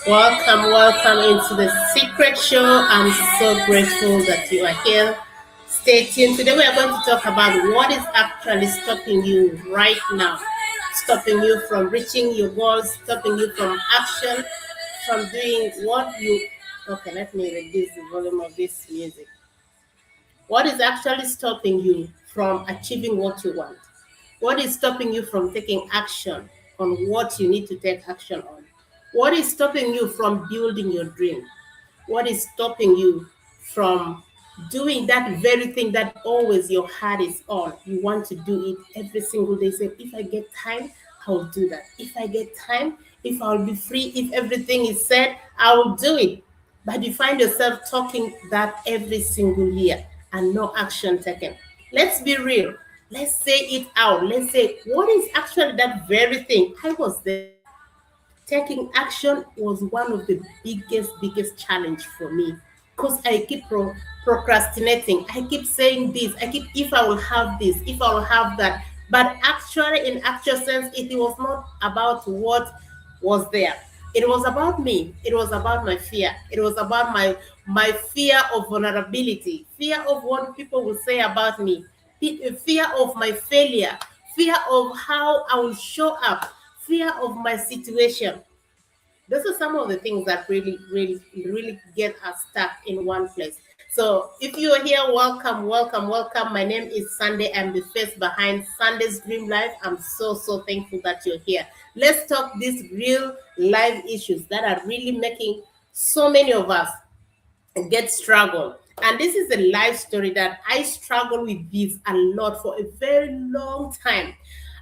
Welcome into the Secret Show. I'm so grateful that you are here. Stay tuned. Today we are going to talk about what is actually stopping you right now, stopping you from reaching your goals, stopping you from action, from doing what you. Okay, let me reduce the volume of this music. What is actually stopping you from achieving what you want? What is stopping you from taking action on what you need to take action on? What is stopping you from building your dream? What is stopping you from doing that very thing that always your heart is on? You want to do it every single day. Say, if I get time, I'll do that. If I get time, if I'll be free, if everything is said, I will do it. But you find yourself talking that every single year and no action taken. Let's be real. Let's say it out. Let's say, what is actually that very thing? I was there. Taking action was one of the biggest challenge for me because I keep procrastinating. I keep saying this. I keep, if I will have this, if I will have that. But actually, in actual sense, it was not about what was there. It was about me. It was about my fear. It was about my fear of vulnerability, fear of what people will say about me, fear of my failure, fear of how I will show up, fear of my situation. Those are some of the things that really get us stuck in one place. So if you are here, welcome. My name is Sunday. I'm the face behind Sunday's Dream Life. I'm so thankful that you're here. Let's talk these real life issues that are really making so many of us get struggle. And this is a life story that I struggled with this a lot for a very long time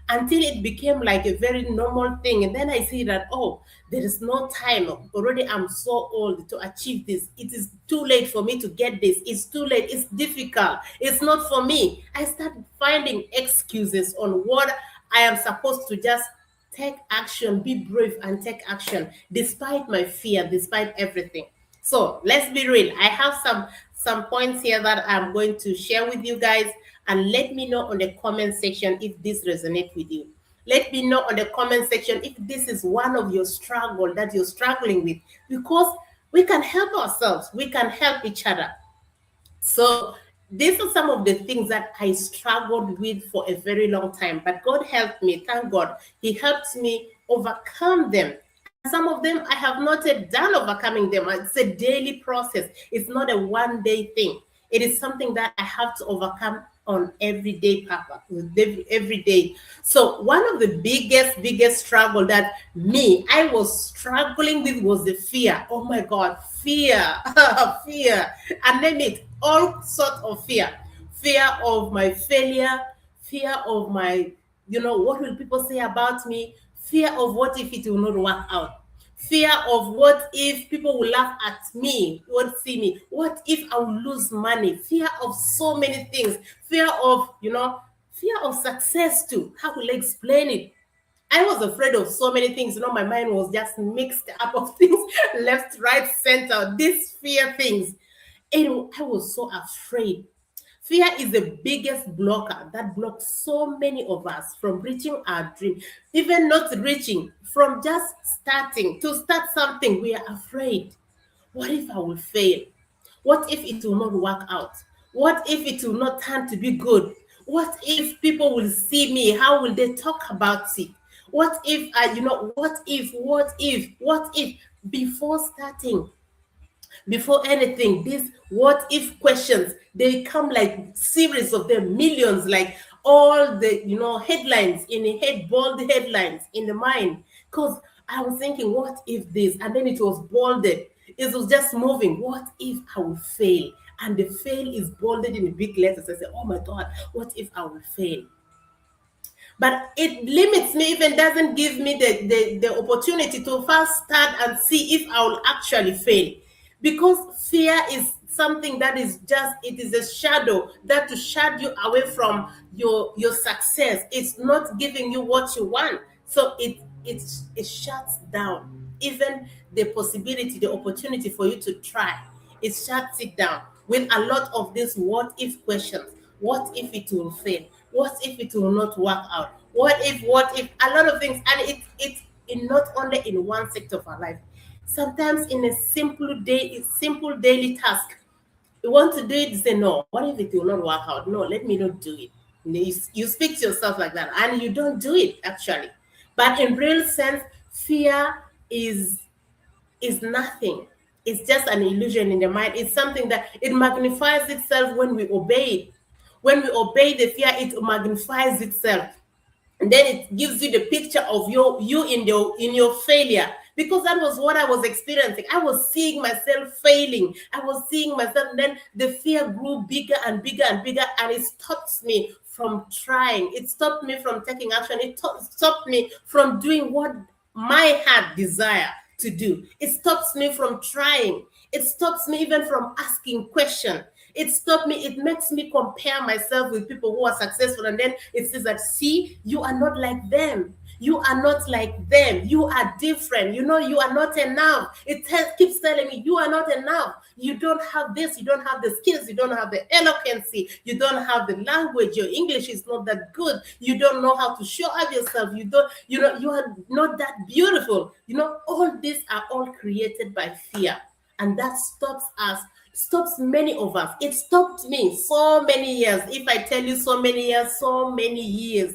until it became like a very normal thing. And then I see that, oh, there is no time. Already I'm so old to achieve this. It is too late for me to get this. It's too late. It's difficult. It's not for me. I start finding excuses on what I am supposed to just take action, be brave and take action despite my fear, despite everything. So let's be real. I have some points here that I'm going to share with you guys, and let me know on the comment section if this resonates with you. Let me know on the comment section if this is one of your struggle that you're struggling with, because we can help ourselves. We can help each other. So these are some of the things that I struggled with for a very long time, but God helped me. Thank God. He helped me overcome them. And some of them I have not yet done overcoming them. It's a daily process. It's not a one-day thing. It is something that I have to overcome on everyday purpose, every day. So one of the biggest struggle that I was struggling with was the fear. Oh my God, fear, fear, and name it, all sorts of fear. Fear of my failure, fear of my, what will people say about me? Fear of what if it will not work out? Fear of what if people will laugh at me, won't see me? What if I will lose money? Fear of so many things. Fear of, fear of success too. How will I explain it? I was afraid of so many things. My mind was just mixed up of things, left, right, center, these fear things. And I was so afraid. Fear is the biggest blocker that blocks so many of us from reaching our dream, even not reaching, from just starting. To start something, we are afraid. What if I will fail? What if it will not work out? What if it will not turn to be good? What if people will see me? How will they talk about it? What if what if before starting? Before anything, these what if questions, they come like series of them, millions, like all the headlines in the head, bold headlines in the mind. Because I was thinking, what if this? And then it was bolded. It was just moving. What if I will fail? And the fail is bolded in big letters. I say, oh my God, what if I will fail? But it limits me, even doesn't give me the opportunity to first start and see if I will actually fail. Because fear is something that is just, it is a shadow that to shut you away from your success. It's not giving you what you want. So it shuts down even the possibility, the opportunity for you to try. It shuts it down with a lot of these what if questions. What if it will fail? What if it will not work out? What if a lot of things? And it's not only in one sector of our life. Sometimes in a simple daily task, you want to do it, you say, no, what if it will not work out? No, let me not do it. You speak to yourself like that and you don't do it actually. But in real sense, fear is is nothing. It's just an illusion in the mind. It's something that it magnifies itself when we obey it. When we obey the fear, it magnifies itself, and then it gives you the picture of you in your failure, because that was what I was experiencing. I was seeing myself failing. I was seeing myself, and then the fear grew bigger and bigger and bigger, and it stopped me from trying. It stopped me from taking action. It stopped me from doing what my heart desire to do. It stops me from trying. It stops me even from asking questions. It stopped me. It makes me compare myself with people who are successful. And then it says that, see, you are not like them. You are not like them. You are different. You know, you are not enough. Keeps telling me, you are not enough. You don't have this. You don't have the skills. You don't have the eloquency. You don't have the language. Your English is not that good. You don't know how to show up yourself. You are not that beautiful. You know, all these are all created by fear. And that stops many of us. It stopped me so many years. If I tell you so many years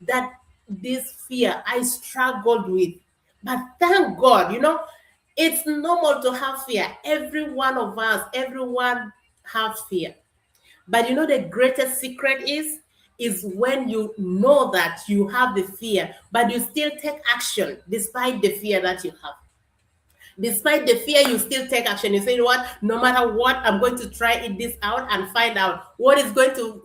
that this fear I struggled with. But thank God, it's normal to have fear. Every one of us, everyone have fear. But the greatest secret is when you know that you have the fear, but you still take action despite the fear that you have. Despite the fear, you still take action. You say, what? No matter what, I'm going to try this out and find out what is going to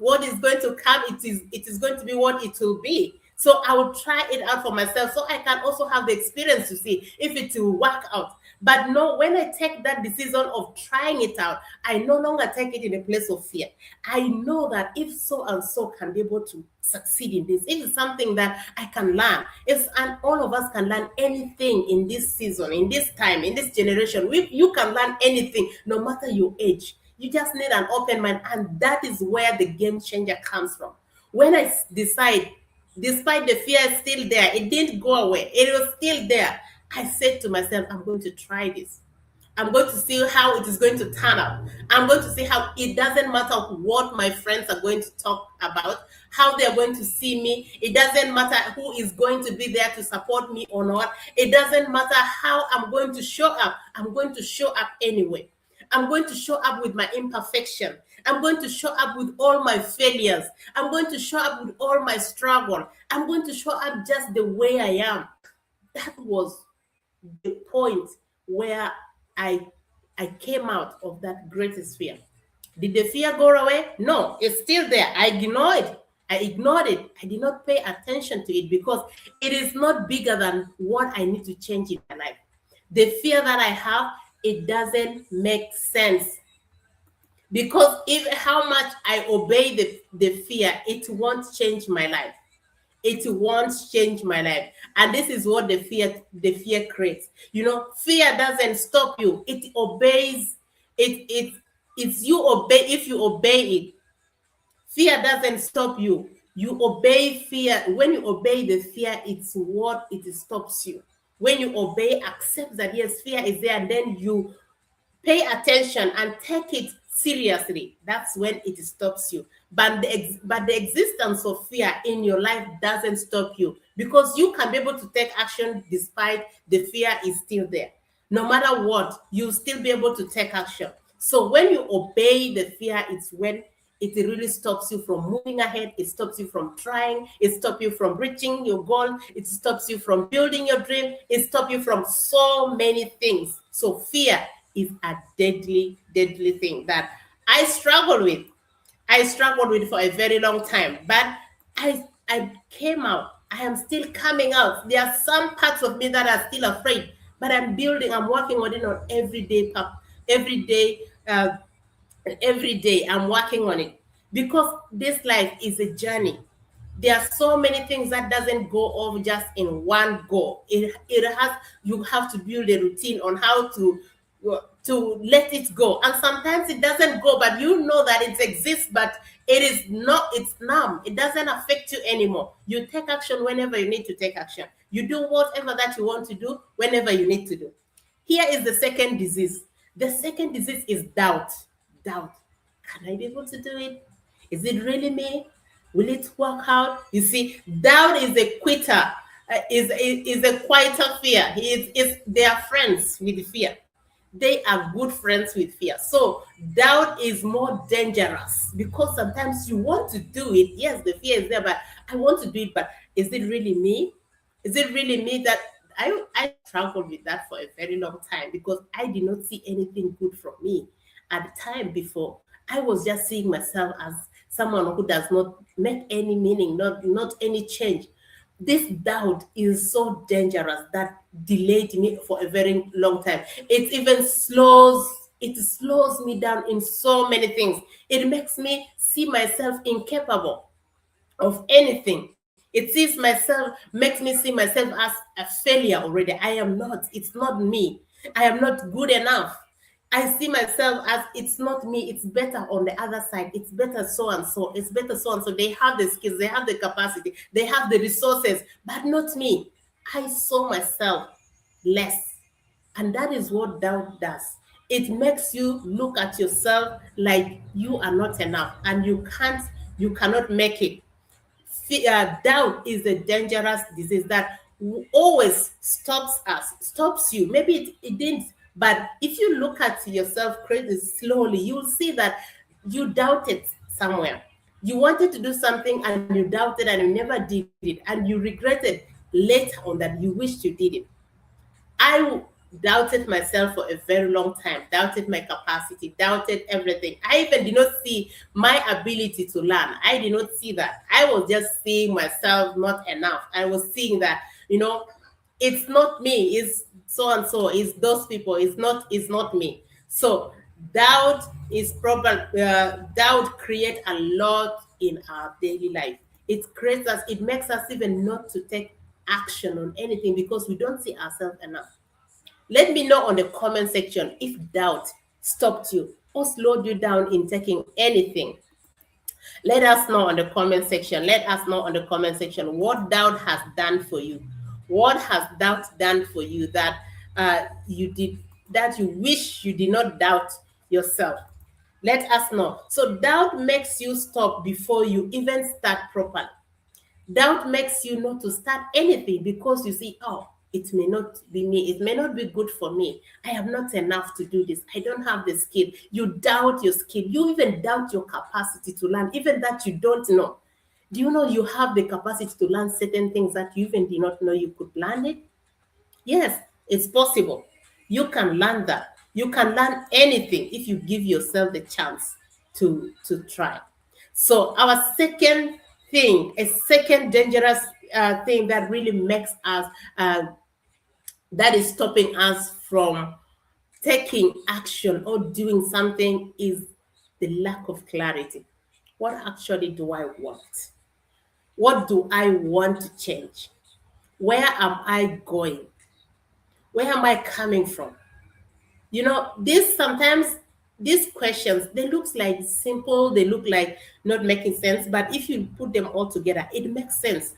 come. It is going to be what it will be. So I will try it out for myself, so I can also have the experience to see if it will work out. But no, when I take that decision of trying it out, I no longer take it in a place of fear. I know that if so and so can be able to succeed in this, if it's something that I can learn, and all of us can learn anything in this season, in this time, in this generation. You can learn anything, no matter your age. You just need an open mind, and that is where the game changer comes from. When I decide, despite the fear is still there, it didn't go away, it was still there. I said to myself, I'm going to try this. I'm going to see how it is going to turn out. I'm going to see how it doesn't matter what my friends are going to talk about, how they're going to see me. It doesn't matter who is going to be there to support me or not. It doesn't matter how I'm going to show up. I'm going to show up anyway. I'm going to show up with my imperfection. I'm going to show up with all my failures. I'm going to show up with all my struggle. I'm going to show up just the way I am. That was the point where I came out of that greatest fear. Did the fear go away? No, it's still there. I ignored it. I did not pay attention to it because it is not bigger than what I need to change in my life. The fear that I have, it doesn't make sense. Because if how much I obey the fear, it won't change my life. It won't change my life. And this is what the fear creates. Fear doesn't stop you. It obeys. It's you obey. If you obey it, fear doesn't stop you. You obey fear. When you obey the fear, it's what it stops you. When you obey, accept that yes, fear is there, and then you pay attention and take it seriously, that's when it stops you. But the existence of fear in your life doesn't stop you, because you can be able to take action despite the fear is still there. No matter what, you'll still be able to take action. So when you obey the fear, it's when it really stops you from moving ahead. It stops you from trying. It stops you from reaching your goal. It stops you from building your dream. It stops you from so many things. So fear is a deadly, deadly thing that I struggled with. I struggled with for a very long time, but I came out. I am still coming out. There are some parts of me that are still afraid, but I'm building. I'm working on it on every day, every day. Every day I'm working on it, because this life is a journey. There are so many things that doesn't go off just in one go. It has You have to build a routine on how to let it go, and sometimes it doesn't go, but you know that it exists, but it is not. It's numb. It doesn't affect you anymore. You take action whenever you need to take action. You do whatever that you want to do whenever you need to do. Here is the second disease. The second disease is doubt. Doubt. Can I be able to do it? Is it really me? Will it work out? You see, doubt is a quitter, is a quieter fear. They are friends with fear. They are good friends with fear. So doubt is more dangerous because sometimes you want to do it. Yes, the fear is there, but I want to do it, but is it really me? Is it really me that I struggled with that for a very long time because I did not see anything good from me at the time before. I was just seeing myself as someone who does not make any meaning, not any change. This doubt is so dangerous that delayed me for a very long time. It slows me down in so many things. It makes me see myself incapable of anything. It sees myself, makes me see myself as a failure already. I am not. It's not me. I am not good enough. I see myself as it's not me. It's better on the other side. It's better so and so. It's better so and so. They have the skills. They have the capacity. They have the resources, but not me. I saw myself less. And that is what doubt does. It makes you look at yourself like you are not enough and you cannot make it. Doubt is a dangerous disease that always stops you. Maybe it didn't, but if you look at yourself crazy slowly, you will see that you doubted somewhere. You wanted to do something and you doubted and you never did it, and you regretted later on that you wished you did it. I doubted myself for a very long time, doubted my capacity, doubted everything. I even did not see my ability to learn. I did not see that. I was just seeing myself not enough. I was seeing that, it's not me, it's so and so, it's those people, it's not me. So doubt creates a lot in our daily life. It makes us even not to take action on anything because we don't see ourselves enough. Let me know on the comment section if doubt stopped you or slowed you down in taking anything. Let us know on the comment section. Let us know on the comment section what doubt has done for you. What has doubt done for you you did that you wish you did not doubt yourself? Let us know. So doubt makes you stop before you even start properly. Doubt makes you not to start anything because you see, oh, it may not be me. It may not be good for me. I am not enough to do this. I don't have the skill. You doubt your skill. You even doubt your capacity to learn, even that you don't know. Do you know you have the capacity to learn certain things that you even did not know you could learn it? Yes, it's possible. You can learn that. You can learn anything if you give yourself the chance to try. So our second thing, a second dangerous thing that really makes us, that is stopping us from taking action or doing something is the lack of clarity. What actually do I want? What do I want to change? Where am I going? Where am I coming from? This sometimes these questions, they look like simple, they look like not making sense, but if you put them all together, it makes sense.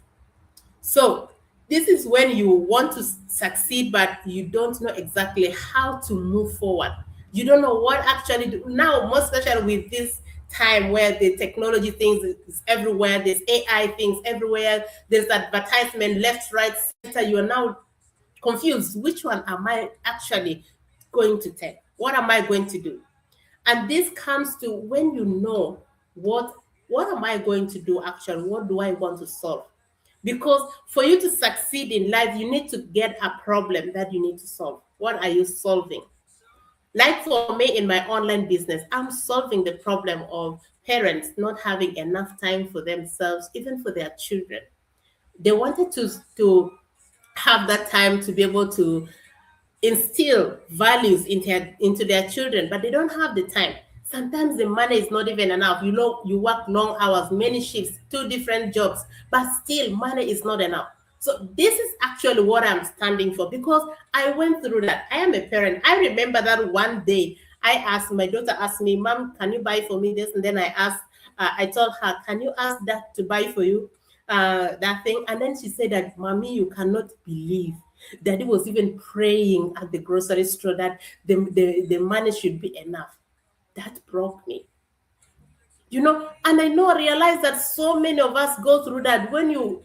So this is when you want to succeed, but you don't know exactly how to move forward. You don't know what actually do. Now, most especially with this time where the technology things is everywhere, there's AI things everywhere, there's advertisement left, right, center. You are now confused. Which one am I actually going to take? What am I going to do? And this comes to when you know what am I going to do actually? What do I want to solve? Because for you to succeed in life, you need to get a problem that you need to solve. What are you solving? Like for me in my online business, I'm solving the problem of parents not having enough time for themselves, even for their children. They wanted to have that time to be able to instill values into their children, but they don't have the time. Sometimes the money is not even enough. You work long hours, many shifts, two different jobs, but still money is not enough. So this is actually what I'm standing for because I went through that. I am a parent. I remember that one day my daughter asked me, Mom, can you buy for me this? And then I told her, can you ask that to buy for you that thing? And then she said that, Mommy, you cannot believe Daddy was even praying at the grocery store that the money should be enough. That broke me. And I know, I realize that so many of us go through that. When you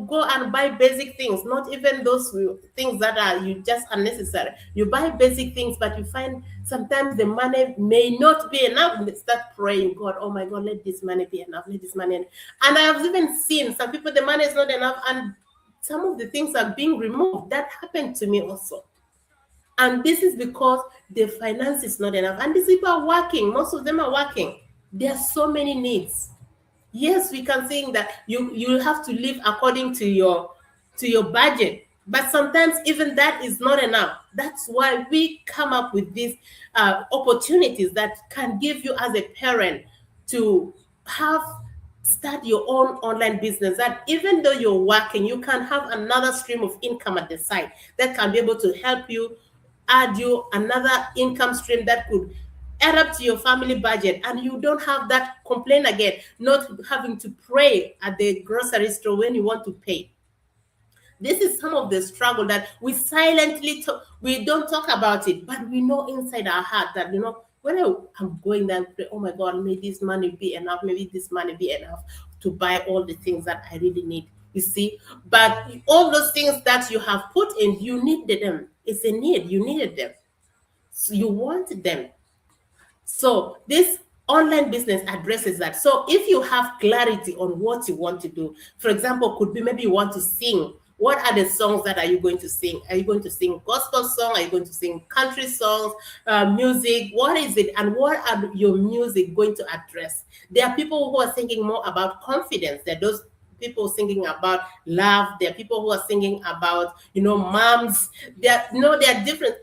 go and buy basic things, not even those things that are you just unnecessary, you buy basic things, but you find sometimes the money may not be enough. And start praying, God, oh my God, let this money be enough, let this money and I have even seen some people, the money is not enough, and some of the things are being removed. That happened to me also. And this is because the finance is not enough. And these people are working. Most of them are working. There are so many needs. Yes, we can think that you have to live according to your budget, but sometimes even that is not enough. That's why we come up with these opportunities that can give you as a parent to have start your own online business, that even though you're working, you can have another stream of income at the side that can be able to help you, add you another income stream that could add up to your family budget, and you don't have that complaint again, not having to pray at the grocery store when you want to pay. This is some of the struggle that we silently talk, we don't talk about it, but we know inside our heart that when I'm going there and pray, oh my God, may this money be enough, maybe this money be enough to buy all the things that I really need. You see, but all those things that you have put in, you needed them. It's a need. You needed them. So you wanted them. So this online business addresses that. So if you have clarity on what you want to do, for example, could be maybe you want to sing. What are the songs that are you going to sing? Are you going to sing gospel song? Are you going to sing country songs, music? What is it? And what are your music going to address? There are people who are thinking more about confidence. There are those people singing about love. There are people who are singing about moms. They are different.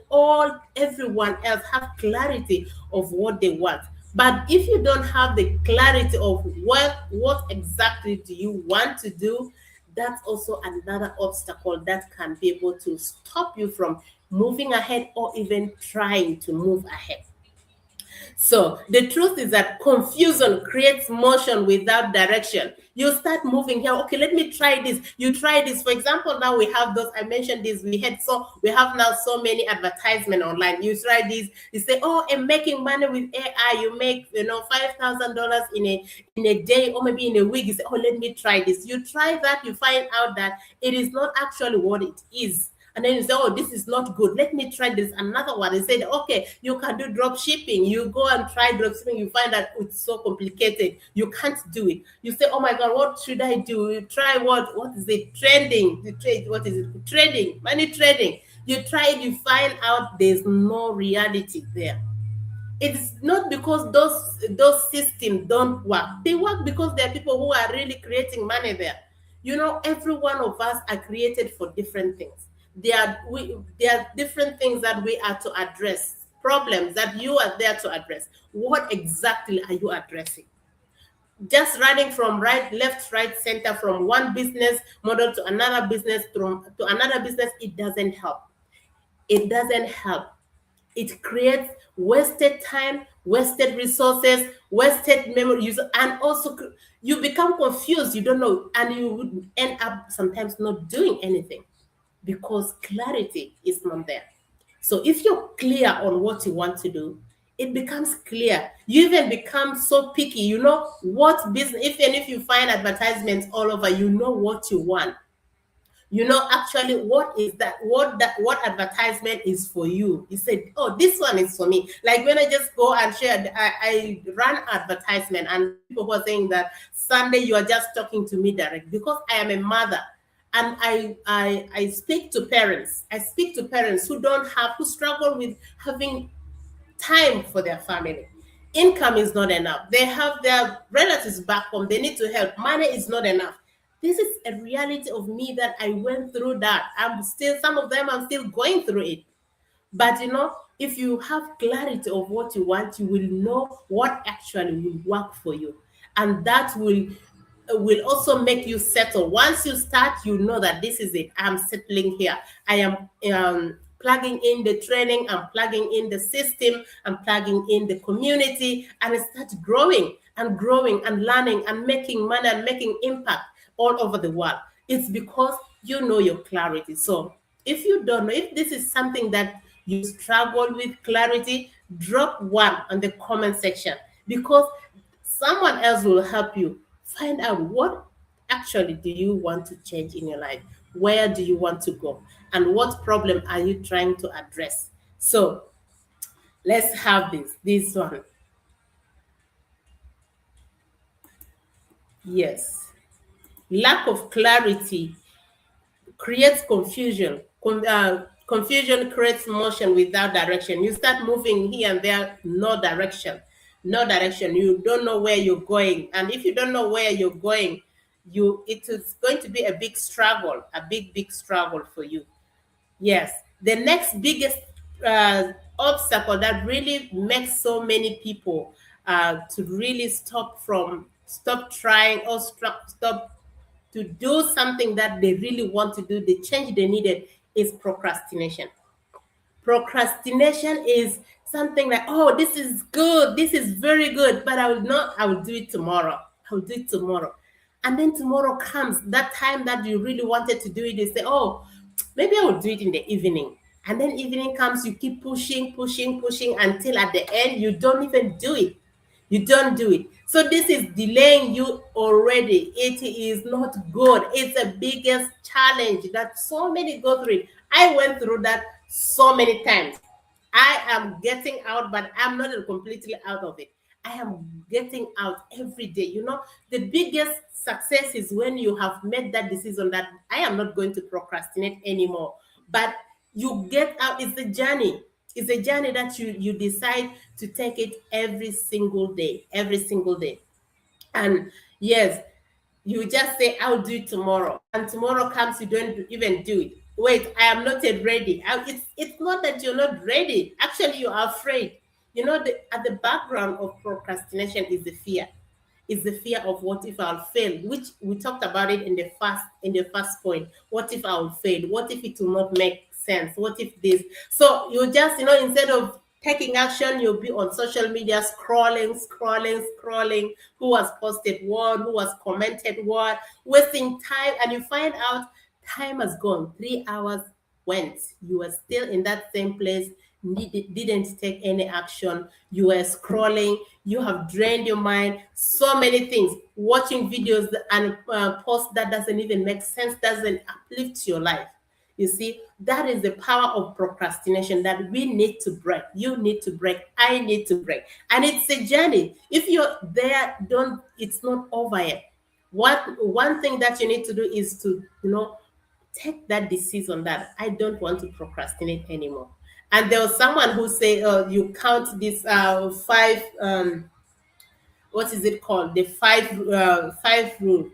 Everyone else have clarity of what they want. But if you don't have the clarity of what exactly do you want to do, that's also another obstacle that can be able to stop you from moving ahead or even trying to move ahead. So the truth is that confusion creates motion without direction. You start moving here. Okay, let me try this. You try this. For example, now we have those. I mentioned this. We have now so many advertisement online. You try this. You say, oh, I'm making money with AI. You make $5,000 in a day or maybe in a week. You say, oh, let me try this. You try that. You find out that it is not actually what it is. And then you say, oh, this is not good. Let me try this. Another one. They said, okay, you can do drop shipping. You go and try drop shipping. You find that it's so complicated. You can't do it. You say, oh my God, what should I do? You try what? What is it? Trending. You trade. What is it? Trading. Money trading. You try it. You find out there's no reality there. It's not because those systems don't work. They work because there are people who are really creating money there. Every one of us are created for different things. There are different things that we are to address, problems that you are there to address. What exactly are you addressing? Just running from left, right, center, from one business model to another business, it doesn't help. It doesn't help. It creates wasted time, wasted resources, wasted memory, and also you become confused. You don't know, and you would end up sometimes not doing anything because clarity is not there. So if you're clear on what you want to do, it becomes clear. You even become so picky. You know what business, if you find advertisements all over, you know what you want. You know actually what is that, what advertisement is for you. You said, oh, this one is for me. Like when I just go and share, I run advertisement, and people who are saying that Sunday you are just talking to me direct because I am a mother. And I speak to parents. I speak to parents who struggle with having time for their family. Income is not enough. They have their relatives back home. They need to help. Money is not enough. This is a reality of me that I went through that. Some of them, I'm still going through it. But if you have clarity of what you want, you will know what actually will work for you. And that will also make you settle. Once you start, you know that this is it. I'm settling here. I am plugging in the training, I'm plugging in the system, I'm plugging in the community, and I start growing and growing and learning and making money and making impact all over the world. It's because you know your clarity. So If you don't know, if this is something that you struggle with clarity, drop one on the comment section, because someone else will help you find out what actually do you want to change in your life, where do you want to go, and what problem are you trying to address. So let's have this one. Yes, lack of clarity creates confusion. Confusion creates motion without direction. You start moving here and there, no direction, no direction. You don't know where you're going, and if you don't know where you're going, it is going to be a big struggle, a big struggle for you. Yes, the next biggest obstacle that really makes so many people to really stop trying, or stop to do something that they really want to do, the change they needed, is procrastination. Procrastination is something like, oh, this is good, this is very good, but I will do it tomorrow. I will do it tomorrow. And then tomorrow comes, that time that you really wanted to do it, you say, oh, maybe I will do it in the evening. And then evening comes, you keep pushing until at the end you don't even do it. You don't do it. So this is delaying you already. It is not good. It's the biggest challenge that so many go through it. I went through that so many times. I am getting out, but I'm not completely out of it. I am getting out every day. The biggest success is when you have made that decision that I am not going to procrastinate anymore. But you get out, it's a journey. It's a journey that you decide to take it every single day. And yes, you just say, I'll do it tomorrow. And tomorrow comes, you don't even do it. Wait, I am not yet ready. It's not that you're not ready. Actually, you are afraid. At the background of procrastination is the fear. Is the fear of what if I'll fail, which we talked about it in the first point. What if I'll fail? What if it will not make sense? What if this? So you just, instead of taking action, you'll be on social media scrolling. Who has posted what? Who has commented what? Wasting time, and you find out time has gone. 3 hours went. You were still in that same place, didn't take any action. You were scrolling. You have drained your mind. So many things. Watching videos and posts that doesn't even make sense, doesn't uplift your life. You see, that is the power of procrastination that we need to break. You need to break. I need to break. And it's a journey. If you're there, it's not over yet. One thing that you need to do is to, take that decision that I don't want to procrastinate anymore. And there was someone who said, you count this five, what is it called? The five rule.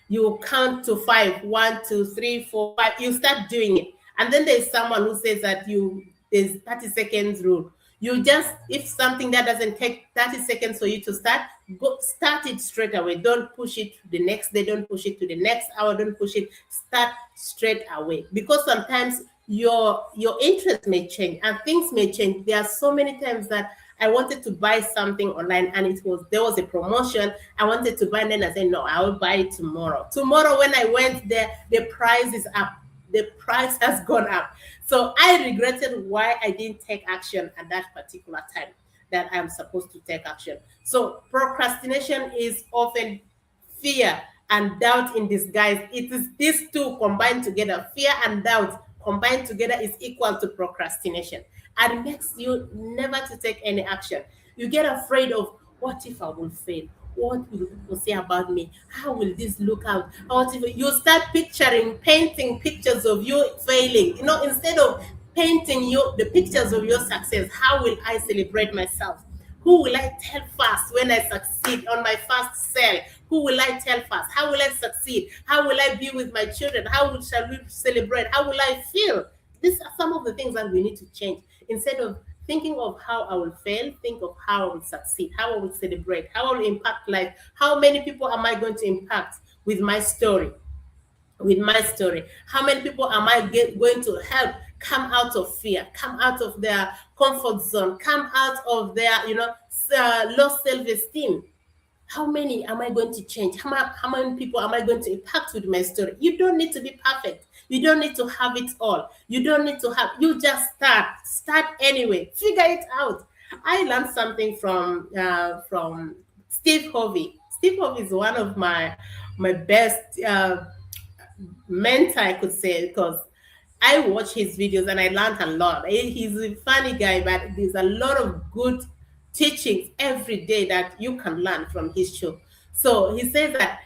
You count to five, 1, 2, 3, 4, 5. You start doing it, and then there's someone who says that there's 30 seconds rule. You just, if something that doesn't take 30 seconds for you to start, go start it straight away. Don't push it to the next day. Don't push it to the next hour. Don't push it. Start straight away, because sometimes your interest may change and things may change. There are so many times that I wanted to buy something online, and there was a promotion. I wanted to buy, and then I said, no, I will buy it tomorrow. Tomorrow when I went there, the price is up. The price has gone up. So I regretted why I didn't take action at that particular time that I'm supposed to take action. So procrastination is often fear and doubt in disguise. It is these two combined together. Fear and doubt combined together is equal to procrastination, and it makes you never to take any action. You get afraid of, what if I will fail? What will people say about me? How will this look out? What if you start painting pictures of you failing? Instead of painting the pictures of your success, how will I celebrate myself? Who will I tell first when I succeed on my first sale? Who will I tell first? How will I succeed? How will I be with my children? Shall we celebrate? How will I feel? These are some of the things that we need to change. Instead of thinking of how I will fail, think of how I will succeed, how I will celebrate, how I will impact life. How many people am I going to impact with my story? With my story, how many people am I going to help come out of fear, come out of their comfort zone, come out of their low self-esteem? How many am I going to change? How many people am I going to impact with my story? You don't need to be perfect. You don't need to have it all. You don't need to have, you just start anyway, figure it out. I learned something from Steve Harvey. Steve Harvey is one of my best mentor, I could say, because I watch his videos and I learned a lot. He's a funny guy, but there's a lot of good teachings every day that you can learn from his show. So he says that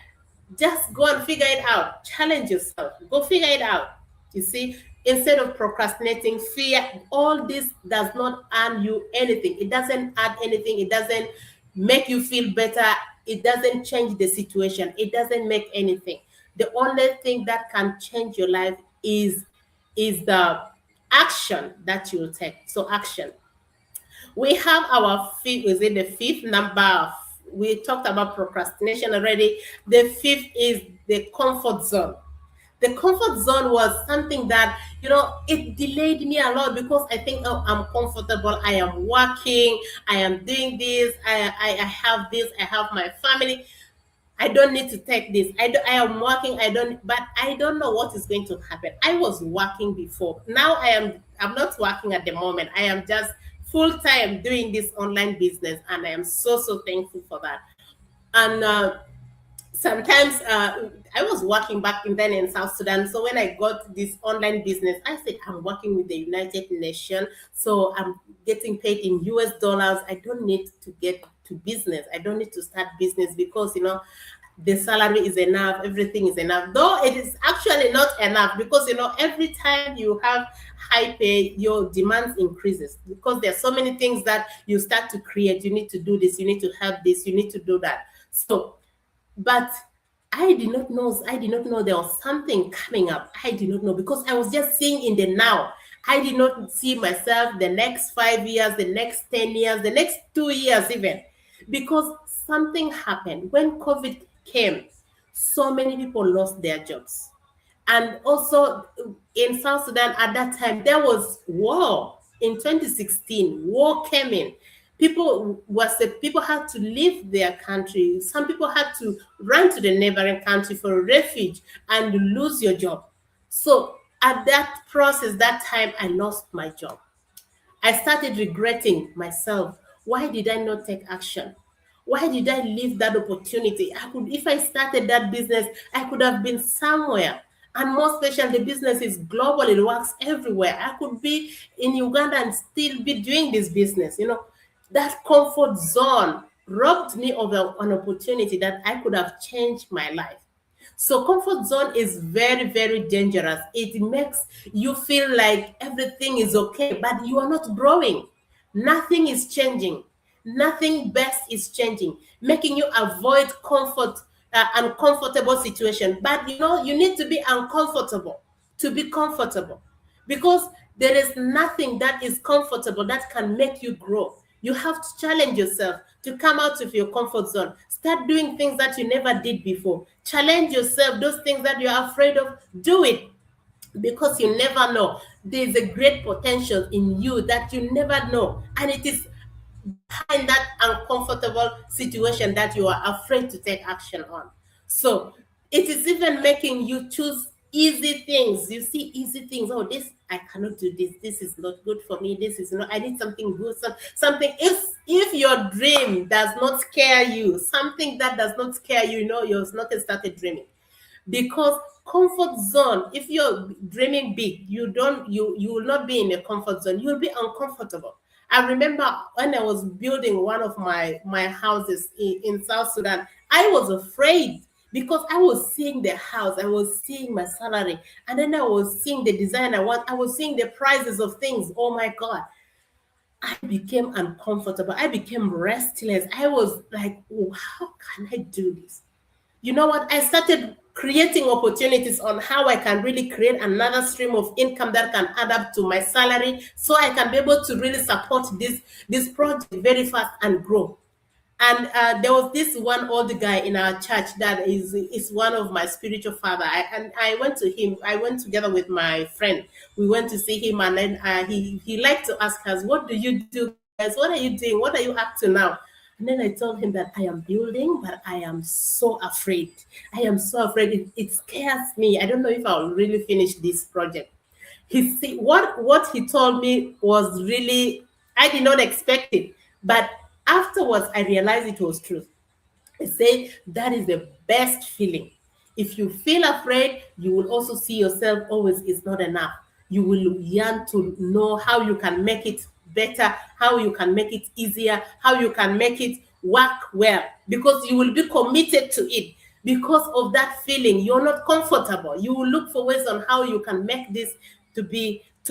just go and figure it out. Challenge yourself. Go figure it out. You see, instead of procrastinating, fear, all this does not earn you anything. It doesn't add anything. It doesn't make you feel better. It doesn't change the situation. It doesn't make anything. The only thing that can change your life is the action that you take. So action. We have our fifth, is it the fifth number? We talked about procrastination already. The fifth is the comfort zone. The comfort zone was something that, it delayed me a lot because I think, oh, I'm comfortable, I am working, I am doing this, I have this, I have my family. I don't need to take this. I am working. But I don't know what is going to happen. I was working before. Now I'm not working at the moment. I am just full time doing this online business, and I am so thankful for that. And sometimes I was working back then in South Sudan. So when I got this online business, I said I'm working with the United Nations, so I'm getting paid in US dollars. I don't need to get to business. I don't need to start business because the salary is enough, everything is enough. Though it is actually not enough because every time you have high pay, your demands increases because there's so many things that you start to create. You need to do this, you need to have this, you need to do that. So but I did not know there was something coming up. I did not know because I was just seeing in the now. I did not see myself the next 5 years, the next 10 years, the next 2 years even. Because something happened. When COVID came, so many people lost their jobs. And also in South Sudan at that time, there was war. In 2016, war came in. People had to leave their country. Some people had to run to the neighboring country for refuge and lose your job. So at that process, that time, I lost my job. I started regretting myself. Why did I not take action? Why did I leave that opportunity? If I started that business, I could have been somewhere. And more especially, the business is global, it works everywhere. I could be in Uganda and still be doing this business. That comfort zone robbed me of an opportunity that I could have changed my life. So comfort zone is very, very dangerous. It makes you feel like everything is okay, but you are not growing. Nothing is changing. Nothing best is changing, making you avoid uncomfortable situation. But you need to be uncomfortable to be comfortable because there is nothing that is comfortable that can make you grow. You have to challenge yourself to come out of your comfort zone. Start doing things that you never did before. Challenge yourself. Those things that you're afraid of, do it because you never know. There's a great potential in you that you never know. And it is behind that uncomfortable situation that you are afraid to take action on. So it is even making you choose easy things. You see easy things. Oh, this I cannot do this. This is not good for me. This is not. I need something good. Something. If your dream does not scare you, something that does not scare you, you've not started dreaming because comfort zone, if you're dreaming big, you will not be in a comfort zone, you'll be uncomfortable. I remember when I was building one of my houses in South Sudan, I was afraid because I was seeing the house, I was seeing my salary, and then I was seeing the design I was seeing the prices of things. Oh my God, I became uncomfortable, I became restless. I was like, oh, how can I do this? You know what? I started creating opportunities on how I can really create another stream of income that can add up to my salary so I can be able to really support this project very fast and grow. And there was this one old guy in our church that is one of my spiritual father. And I went to him. I went together with my friend. We went to see him, and then he liked to ask us, "What do you do, guys? What are you doing? What are you up to now?" And then I told him that I am building, but I am so afraid. I am so afraid. It scares me. I don't know if I'll really finish this project. What he told me was really, I did not expect it. But afterwards, I realized it was true. I say that is the best feeling. If you feel afraid, you will also see yourself always is not enough. You will yearn to know how you can make it better, how you can make it easier, how you can make it work well, because you will be committed to it. Because of that feeling, you're not comfortable. You will look for ways on how you can make this to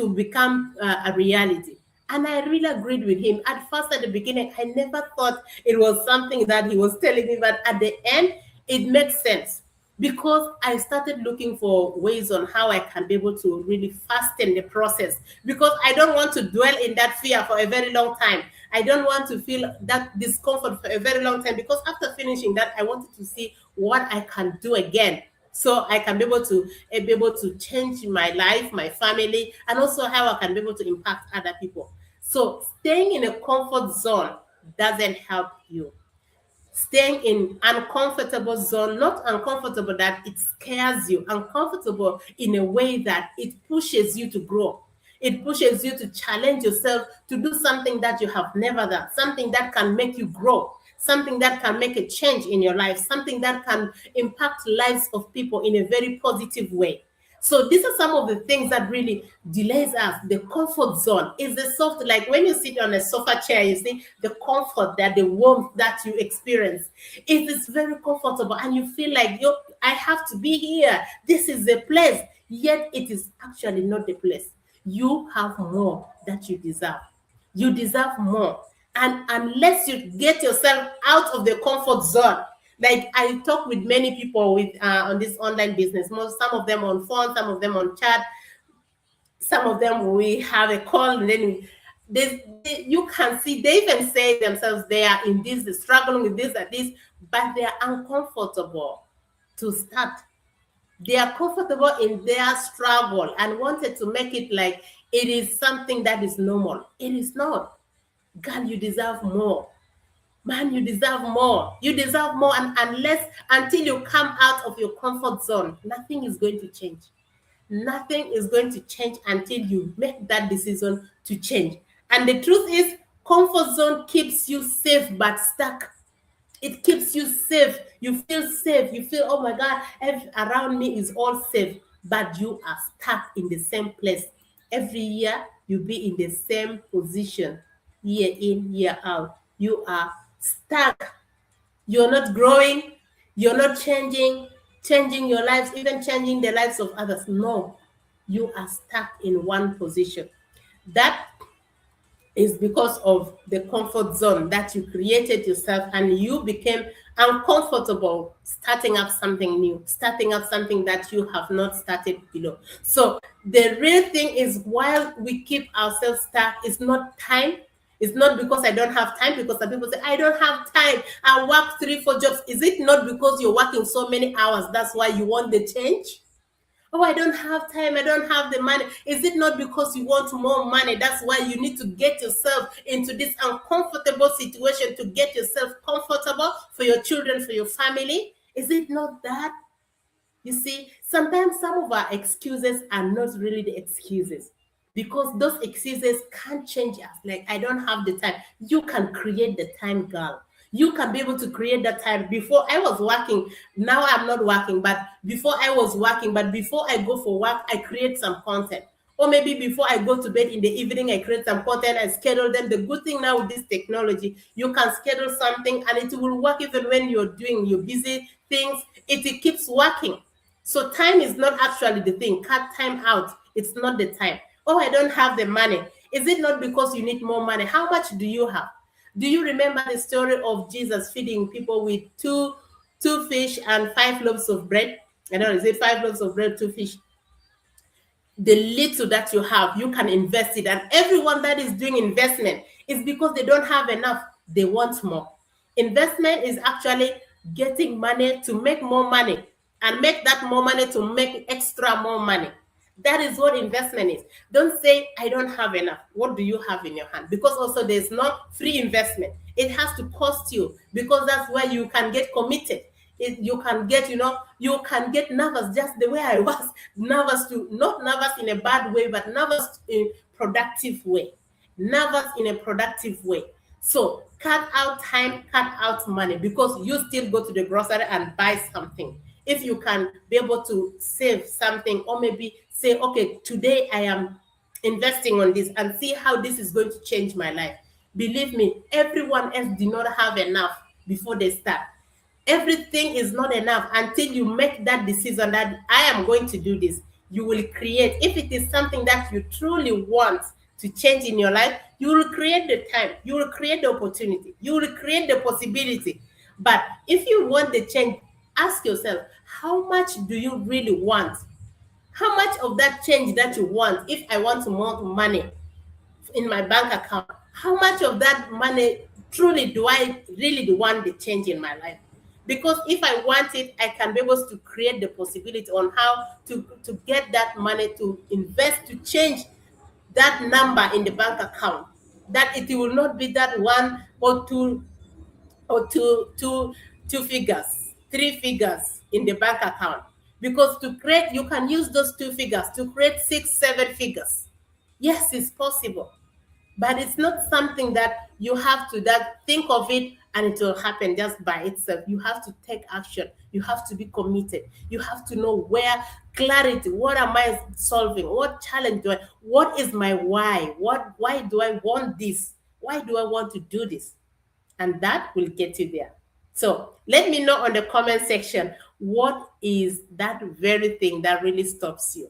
become a reality. And I really agreed with him. At first, at the beginning, I never thought it was something that he was telling me, but at the end, it makes sense because I started looking for ways on how I can be able to really fasten the process, because I don't want to dwell in that fear for a very long time. I don't want to feel that discomfort for a very long time, because after finishing that, I wanted to see what I can do again, so I can be able to change my life, my family, and also how I can be able to impact other people. So staying in a comfort zone doesn't help you. Staying in uncomfortable zone, not uncomfortable that it scares you, uncomfortable in a way that it pushes you to grow. It pushes you to challenge yourself to do something that you have never done, something that can make you grow, something that can make a change in your life, something that can impact lives of people in a very positive way. So these are some of the things that really delays us. The comfort zone is the soft, like when you sit on a sofa chair, you see the comfort, that the warmth that you experience. It is very comfortable, and you feel like I have to be here. This is the place. Yet it is actually not the place. You have more that you deserve. You deserve more. And unless you get yourself out of the comfort zone, like I talk with many people with on this online business, some of them on phone, some of them on chat, some of them we have a call, and then you can see they even say themselves they are in this, they're struggling with this and this, but they are uncomfortable to start. They are comfortable in their struggle and wanted to make it like it is something that is normal. It is not. God, you deserve more. Man, you deserve more. You deserve more. And until you come out of your comfort zone, nothing is going to change. Nothing is going to change until you make that decision to change. And the truth is, comfort zone keeps you safe but stuck. It keeps you safe. You feel safe. You feel, oh my God, around me is all safe. But you are stuck in the same place. Every year, you be in the same position, year in, year out. You are stuck. You're not growing. You're not changing your lives, even changing the lives of others. No, you are stuck in one position. That is because of the comfort zone that you created yourself, and you became uncomfortable starting up something new, starting up something that you have not started below. So the real thing is, while we keep ourselves stuck, it's not time. It's not because I don't have time, because some people say, I don't have time. I work 3, 4 jobs. Is it not because you're working so many hours? That's why you want the change? Oh, I don't have time. I don't have the money. Is it not because you want more money? That's why you need to get yourself into this uncomfortable situation to get yourself comfortable for your children, for your family. Is it not that? You see, sometimes some of our excuses are not really the excuses, because those excuses can't change us. Like, I don't have the time. You can create the time, girl. You can be able to create that time. Before I was working, now I'm not working, but before I was working, but before I go for work, I create some content. Or maybe before I go to bed in the evening, I create some content, I schedule them. The good thing now with this technology, you can schedule something and it will work even when you're doing your busy things. It keeps working. So time is not actually the thing. Cut time out. It's not the time. Oh, I don't have the money. Is it not because you need more money? How much do you have? Do you remember the story of Jesus feeding people with two fish and 5 loaves of bread? I don't know, is it 5 loaves of bread, 2 fish? The little that you have, you can invest it. And everyone that is doing investment is because they don't have enough. They want more. Investment is actually getting money to make more money, and make that more money to make extra more money. That is what investment is. Don't say, I don't have enough. What do you have in your hand? Because also there's not free investment. It has to cost you, because that's where you can get committed. You can get, you can get nervous, just the way I was nervous, to not nervous in a bad way, but nervous in productive way. Nervous in a productive way. So cut out time, cut out money, because you still go to the grocery and buy something. If you can be able to save something, or maybe say, okay, today I am investing on this and see how this is going to change my life. Believe me, everyone else did not have enough before they start. Everything is not enough until you make that decision that I am going to do this. You will create. If it is something that you truly want to change in your life, you will create the time, you will create the opportunity, you will create the possibility. But if you want the change, ask yourself, how much do you really want? How much of that change that you want? If I want more money in my bank account, how much of that money truly do I really want the change in my life? Because if I want it, I can be able to create the possibility on how to get that money, to invest, to change that number in the bank account. That it will not be that one or two, or two figures, three figures in the bank account. Because to create, you can use those two figures to create 6, 7 figures. Yes, it's possible, but it's not something that you have to that think of it and it will happen just by itself. You have to take action. You have to be committed. You have to know where clarity. What am I solving? What challenge do I? What is my why? Why do I want this? Why do I want to do this? And that will get you there. So let me know on the comment section, what is that very thing that really stops you?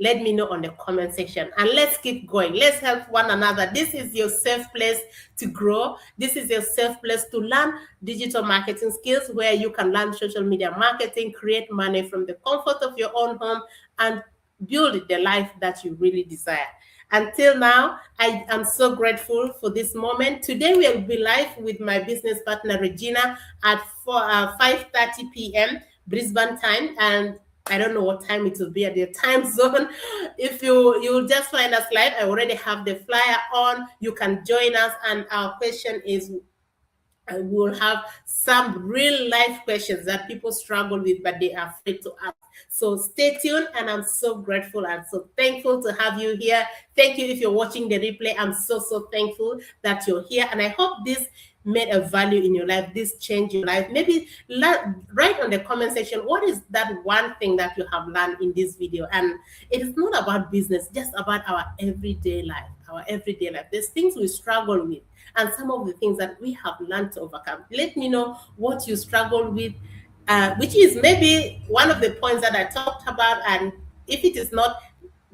Let me know on the comment section, and let's keep going. Let's help one another. This is your safe place to grow. This is your safe place to learn digital marketing skills, where you can learn social media marketing, create money from the comfort of your own home, and build the life that you really desire. Until now, I am so grateful for this moment. Today we will be live with my business partner Regina at 5:30 p.m. Brisbane time, and I don't know what time it will be at your time zone. If you just find us live, I already have the flyer on. You can join us, and our question is, we will have some real life questions that people struggle with, but they are afraid to ask. So stay tuned, and I'm so grateful and so thankful to have you here. Thank you if you're watching the replay. I'm so thankful that you're here, and I hope this made a value in your life, this changed your life. Maybe write on the comment section, what is that one thing that you have learned in this video? And it is not about business, just about our everyday life. There's things we struggle with, and some of the things that we have learned to overcome. Let me know what you struggle with, which is maybe one of the points that I talked about. And if it is not,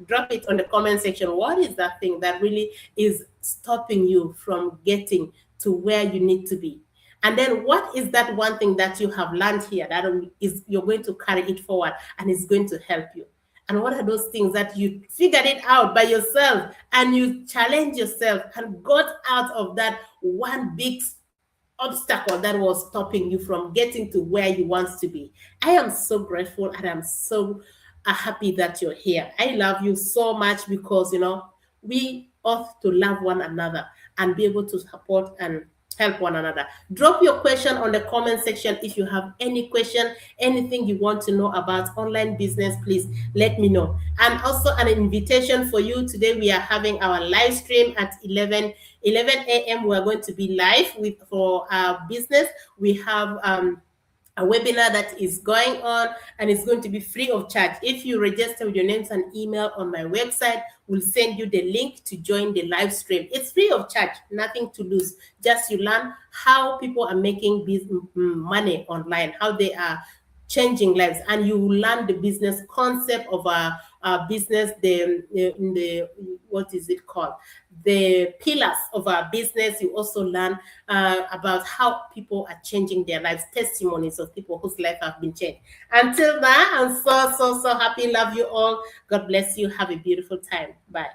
drop it on the comment section. What is that thing that really is stopping you from getting to where you need to be? And then what is that one thing that you have learned here that is you're going to carry it forward and is going to help you? And what are those things that you figured it out by yourself and you challenge yourself and got out of that one big obstacle that was stopping you from getting to where you want to be? I am so grateful, and I'm so happy that you're here. I love you so much, because we ought to love one another and be able to support and help one another. Drop your question on the comment section. If you have any question, anything you want to know about online business, please let me know. And also an invitation for you. Today we are having our live stream at 11 a.m. We're going to be live for our business. We have a webinar that is going on, and it's going to be free of charge. If you register with your names and email on my website, we'll send you the link to join the live stream. It's free of charge, nothing to lose. Just you learn how people are making money online, how they are changing lives, and you will learn the business concept of our business, the what is it called, the pillars of our business. You also learn about how people are changing their lives, testimonies of people whose life have been changed. Until now, I'm so happy. Love you all. God bless you. Have a beautiful time. Bye.